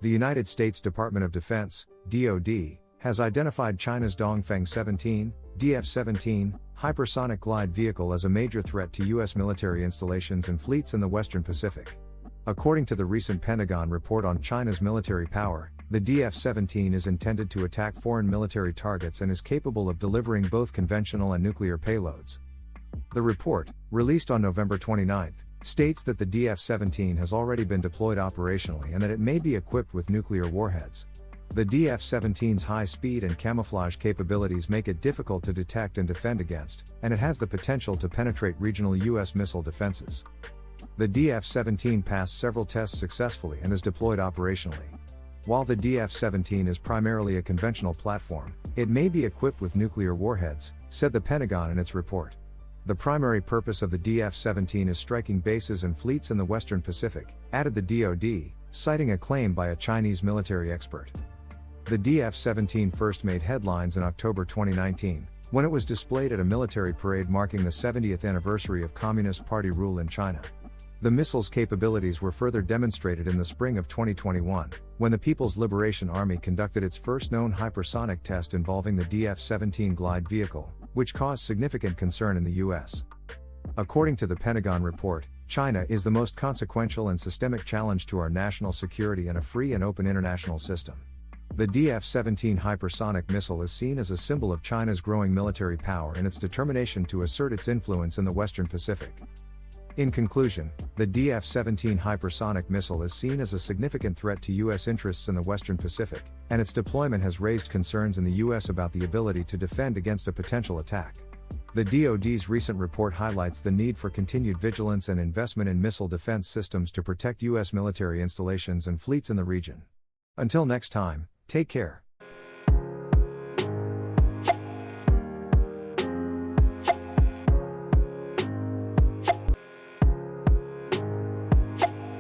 The United States Department of Defense, DoD, has identified China's Dongfeng 17, DF-17, hypersonic glide vehicle as a major threat to U.S. military installations and fleets in the Western Pacific. According to the recent Pentagon report on China's military power, the DF-17 is intended to attack foreign military targets and is capable of delivering both conventional and nuclear payloads. The report, released on November 29, states that the DF-17 has already been deployed operationally and that it may be equipped with nuclear warheads. The DF-17's high speed and camouflage capabilities make it difficult to detect and defend against, and it has the potential to penetrate regional U.S. missile defenses. The DF-17 passed several tests successfully and is deployed operationally. While the DF-17 is primarily a conventional platform, it may be equipped with nuclear warheads, said the Pentagon in its report. The primary purpose of the DF-17 is striking bases and fleets in the Western Pacific, added the DoD, citing a claim by a Chinese military expert. The DF-17 first made headlines in October 2019, when it was displayed at a military parade marking the 70th anniversary of Communist Party rule in China. The missile's capabilities were further demonstrated in the spring of 2021, when the People's Liberation Army conducted its first known hypersonic test involving the DF-17 glide vehicle, which caused significant concern in the U.S. According to the Pentagon report, China is the most consequential and systemic challenge to our national security and a free and open international system. The DF-17 hypersonic missile is seen as a symbol of China's growing military power and its determination to assert its influence in the Western Pacific. In conclusion, the DF-17 hypersonic missile is seen as a significant threat to U.S. interests in the Western Pacific, and its deployment has raised concerns in the U.S. about the ability to defend against a potential attack. The DoD's recent report highlights the need for continued vigilance and investment in missile defense systems to protect U.S. military installations and fleets in the region. Until next time, take care.